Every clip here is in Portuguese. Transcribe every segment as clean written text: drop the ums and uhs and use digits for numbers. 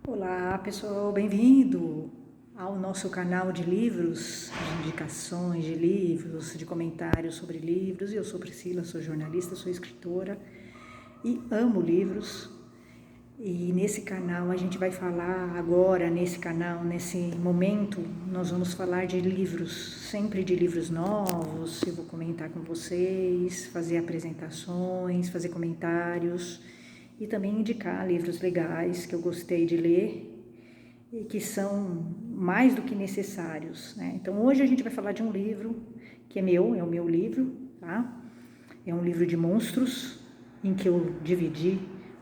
Olá pessoal, bem-vindo ao nosso canal de livros, de indicações de livros, de comentários sobre livros. Eu sou Priscila, sou jornalista, sou escritora e amo livros. E nesse canal a gente vai falar agora, nesse momento, nós vamos falar de livros, sempre de livros novos. Eu vou comentar com vocês, fazer apresentações, fazer comentários e também indicar livros legais que eu gostei de ler e que são mais do que necessários, né? Então hoje a gente vai falar de um livro que é o meu livro, tá? É um livro de monstros em que eu dividi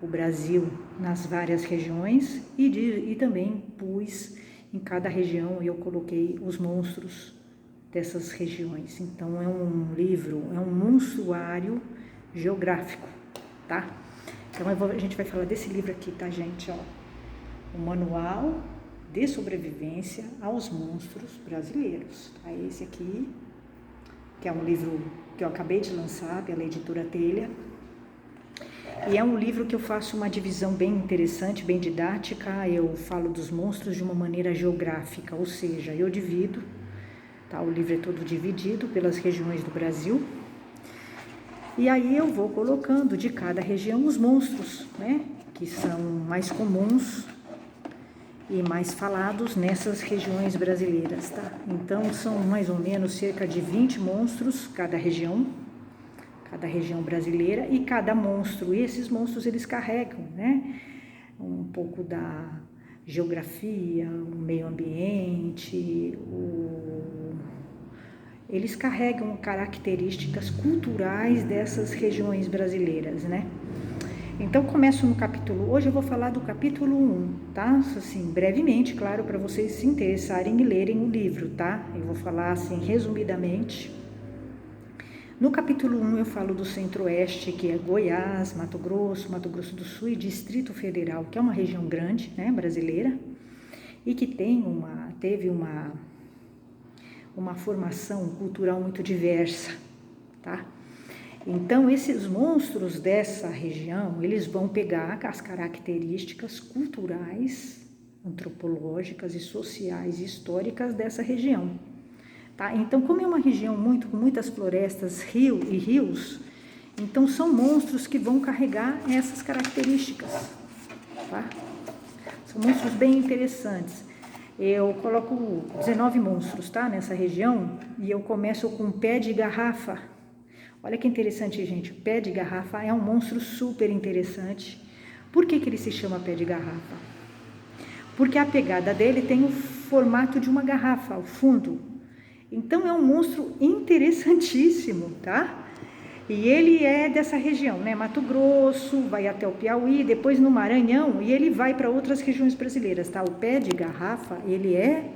o Brasil nas várias regiões e também pus em cada região, eu coloquei os monstros dessas regiões. Então é um livro, é um monstruário geográfico, tá? Então a gente vai falar desse livro aqui, tá, gente? Ó, o Manual de Sobrevivência aos Monstros Brasileiros. Tá? Esse aqui, que é um livro que eu acabei de lançar pela editora Telha. E é um livro que eu faço uma divisão bem interessante, bem didática. Eu falo dos monstros de uma maneira geográfica, ou seja, eu divido, tá? O livro é todo dividido pelas regiões do Brasil. E aí eu vou colocando de cada região os monstros, né? Que são mais comuns e mais falados nessas regiões brasileiras, tá? Então são mais ou menos cerca de 20 monstros cada região brasileira, e cada monstro, e esses monstros eles carregam, né? Um pouco da geografia, o meio ambiente, eles carregam características culturais dessas regiões brasileiras, né? Então, começo no capítulo, hoje eu vou falar do capítulo 1, tá? Assim, brevemente, claro, para vocês se interessarem e lerem o livro, tá? Eu vou falar, assim, resumidamente. No capítulo 1 eu falo do Centro-Oeste, que é Goiás, Mato Grosso do Sul e Distrito Federal, que é uma região grande, né, brasileira, e que teve uma formação cultural muito diversa, tá? Então, esses monstros dessa região, eles vão pegar as características culturais, antropológicas e sociais e históricas dessa região, tá? Então, como é uma região com muitas florestas, rios, então são monstros que vão carregar essas características, tá? São monstros bem interessantes. Eu coloco 19 monstros, tá? Nessa região, e eu começo com pé de garrafa. Olha que interessante, gente. O pé de garrafa é um monstro super interessante. Por que ele se chama pé de garrafa? Porque a pegada dele tem o formato de uma garrafa, o fundo. Então é um monstro interessantíssimo, tá? E ele é dessa região, né? Mato Grosso, vai até o Piauí, depois no Maranhão, e ele vai para outras regiões brasileiras, tá? O pé de garrafa, ele é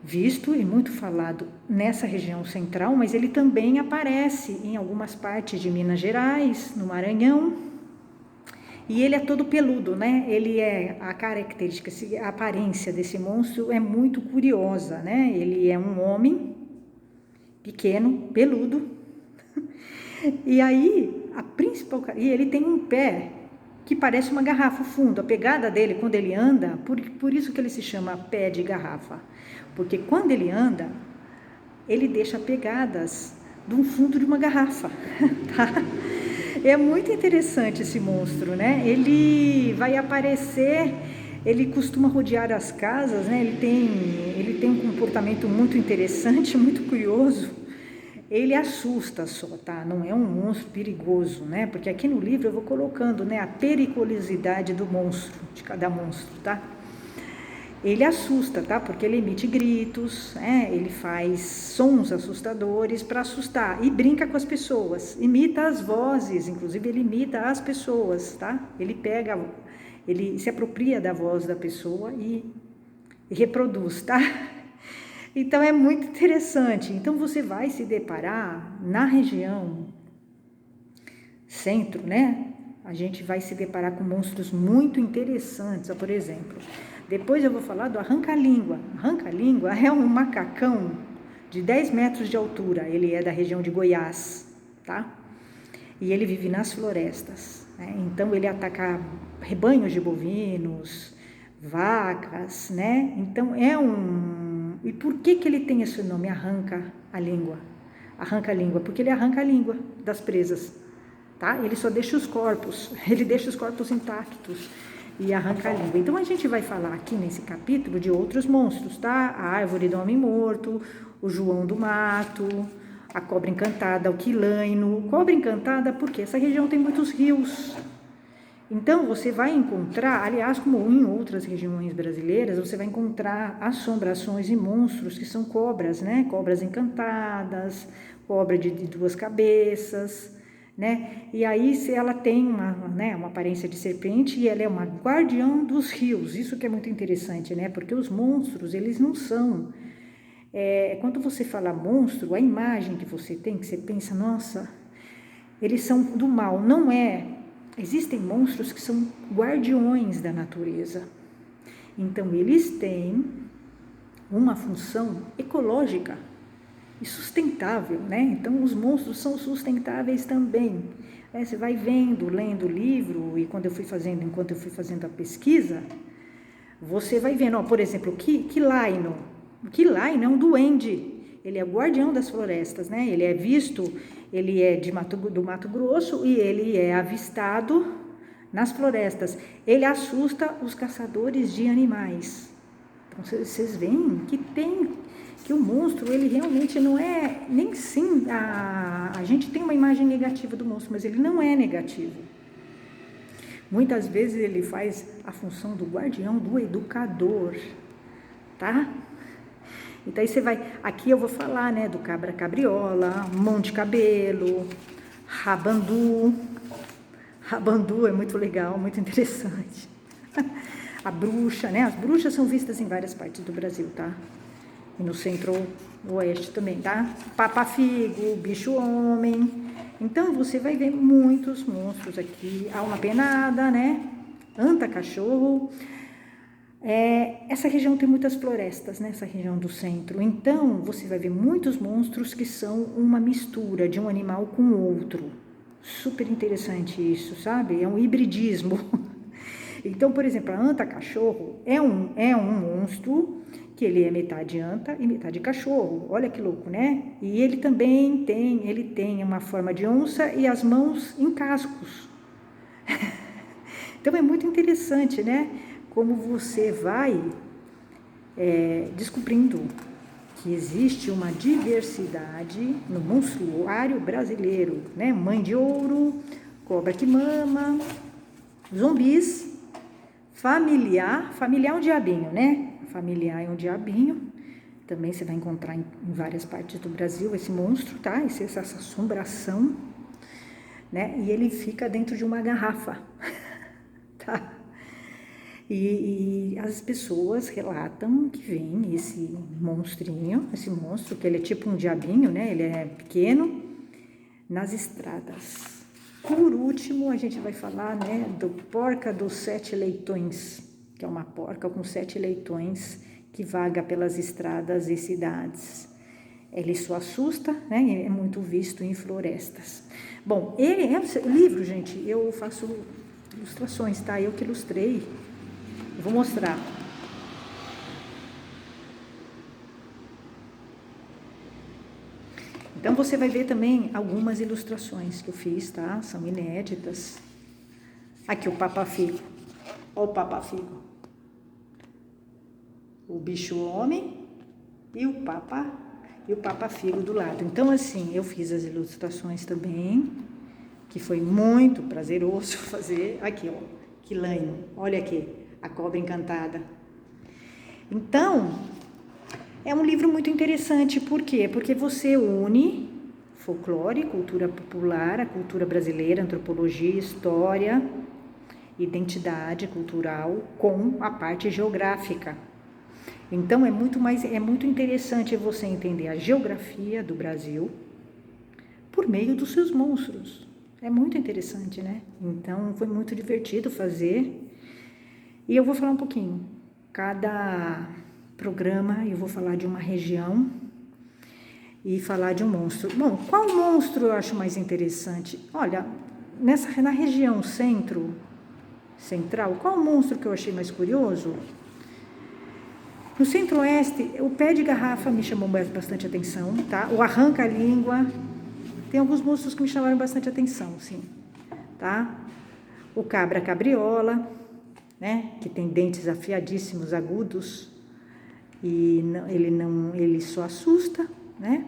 visto e muito falado nessa região central, mas ele também aparece em algumas partes de Minas Gerais, no Maranhão, e ele é todo peludo, né? Ele é a característica, a aparência desse monstro é muito curiosa, né? Ele é um homem pequeno, peludo, e aí e ele tem um pé que parece uma garrafa fundo. A pegada dele quando ele anda, por isso que ele se chama pé de garrafa, porque quando ele anda, ele deixa pegadas de um fundo de uma garrafa, tá? É muito interessante esse monstro, né? Ele vai aparecer, ele costuma rodear as casas, né? Ele tem um comportamento muito interessante, muito curioso. Ele assusta só, tá? Não é um monstro perigoso, né? Porque aqui no livro eu vou colocando, né, a periculosidade do monstro, de cada monstro, tá? Ele assusta, tá? Porque ele emite gritos, né? Ele faz sons assustadores para assustar e brinca com as pessoas, imita as vozes, inclusive ele imita as pessoas, tá? Ele se apropria da voz da pessoa e reproduz, tá? Então é muito interessante. Então você vai se deparar na região centro, né? A gente vai se deparar com monstros muito interessantes, por exemplo. Depois eu vou falar do arranca-língua. Arranca-língua é um macacão de 10 metros de altura. Ele é da região de Goiás, tá? E ele vive nas florestas. né? Então ele ataca rebanhos de bovinos, vacas, né? Então E por que ele tem esse nome, arranca a língua? Arranca a língua, porque ele arranca a língua das presas, tá? Ele só deixa os corpos, ele deixa os corpos intactos e arranca a língua. Então a gente vai falar aqui nesse capítulo de outros monstros, tá? A árvore do homem morto, o João do mato, a cobra encantada, o quilaino. Cobra encantada porque essa região tem muitos rios. Então você vai encontrar, aliás, como em outras regiões brasileiras, você vai encontrar assombrações e monstros que são cobras, né? Cobras encantadas, cobra de 2 cabeças, né? E aí se ela tem uma aparência de serpente e ela é uma guardiã dos rios. Isso que é muito interessante, né? Porque os monstros, eles não são... quando você fala monstro, a imagem que você tem, que você pensa, nossa, eles são do mal. Não é. Existem monstros que são guardiões da natureza. Então, eles têm uma função ecológica e sustentável, né? Então, os monstros são sustentáveis também. Você vai vendo, lendo o livro, e enquanto eu fui fazendo a pesquisa, você vai vendo, por exemplo, o quilaino. O quilaino é um duende. Ele é o guardião das florestas, né? Ele é visto, ele é do Mato Grosso e ele é avistado nas florestas. Ele assusta os caçadores de animais. Então, vocês veem que o monstro, ele realmente não é, nem sim, a gente tem uma imagem negativa do monstro, mas ele não é negativo. Muitas vezes ele faz a função do guardião, do educador, tá? Então aí você vai, aqui eu vou falar, né, do cabra cabriola, monte cabelo, rabandu. Rabandu é muito legal, muito interessante. A bruxa, né, as bruxas são vistas em várias partes do Brasil, tá? E no centro-oeste também, tá? Papa-figo, bicho-homem. Então você vai ver muitos monstros aqui, alma penada, né, anta-cachorro. Essa região tem muitas florestas, né? Essa região do centro. Então, você vai ver muitos monstros que são uma mistura de um animal com outro. Super interessante isso, sabe? É um hibridismo. Então, por exemplo, a anta-cachorro é um monstro que ele é metade anta e metade cachorro. Olha que louco, né? E ele também tem uma forma de onça e as mãos em cascos. Então, é muito interessante, né? Como você vai descobrindo que existe uma diversidade no monstruário brasileiro, né? Mãe de ouro, cobra que mama, zumbis, familiar é um diabinho, né? Familiar é um diabinho, também você vai encontrar em várias partes do Brasil esse monstro, tá? Essa assombração, né? E ele fica dentro de uma garrafa, tá? E as pessoas relatam que vem esse monstrinho, esse monstro, que ele é tipo um diabinho, né? Ele é pequeno, nas estradas. Por último, a gente vai falar, né, do porca dos 7 leitões, que é uma porca com 7 leitões que vaga pelas estradas e cidades. Ele só assusta, né? É muito visto em florestas. Bom, o livro, gente, eu faço ilustrações, tá? Eu que ilustrei. Eu vou mostrar. Então, você vai ver também algumas ilustrações que eu fiz, tá? São inéditas. Aqui, o papa-figo. Olha o papa-figo. O bicho-homem e o papa-figo do lado. Então, assim, eu fiz as ilustrações também, que foi muito prazeroso fazer. Aqui, ó, quilaino. Olha aqui. A cobra encantada. Então, é um livro muito interessante. Por quê? Porque você une folclore, cultura popular, a cultura brasileira, antropologia, história, identidade cultural com a parte geográfica. Então, é muito interessante você entender a geografia do Brasil por meio dos seus monstros. É muito interessante, né? Então, foi muito divertido fazer. E eu vou falar um pouquinho. Cada programa eu vou falar de uma região e falar de um monstro. Bom, qual monstro eu acho mais interessante? Olha, na região central, qual o monstro que eu achei mais curioso? No centro-oeste, o pé de garrafa me chamou bastante atenção, tá? O arranca-língua, tem alguns monstros que me chamaram bastante atenção, sim, tá? O cabra-cabriola, né? Que tem dentes afiadíssimos, agudos, e ele só assusta, né?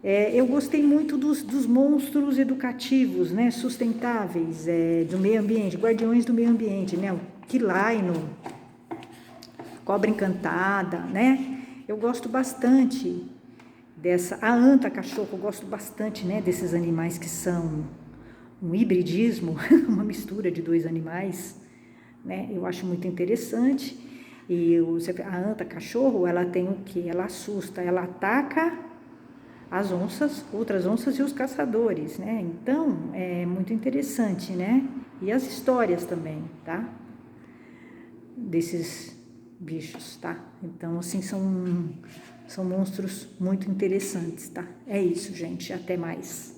Eu gostei muito dos monstros educativos, né? Sustentáveis, do meio ambiente, guardiões do meio ambiente, né? O quilaino, cobra encantada, né? Eu gosto bastante a anta cachorro, eu gosto bastante, né, desses animais que são um hibridismo, uma mistura de dois animais, né? Eu acho muito interessante. E a anta cachorro, ela tem o quê? Ela assusta, ela ataca as onças, outras onças e os caçadores, né? Então, é muito interessante, né? E as histórias também, tá? Desses bichos, tá? Então, assim, são monstros muito interessantes, tá? É isso, gente. Até mais.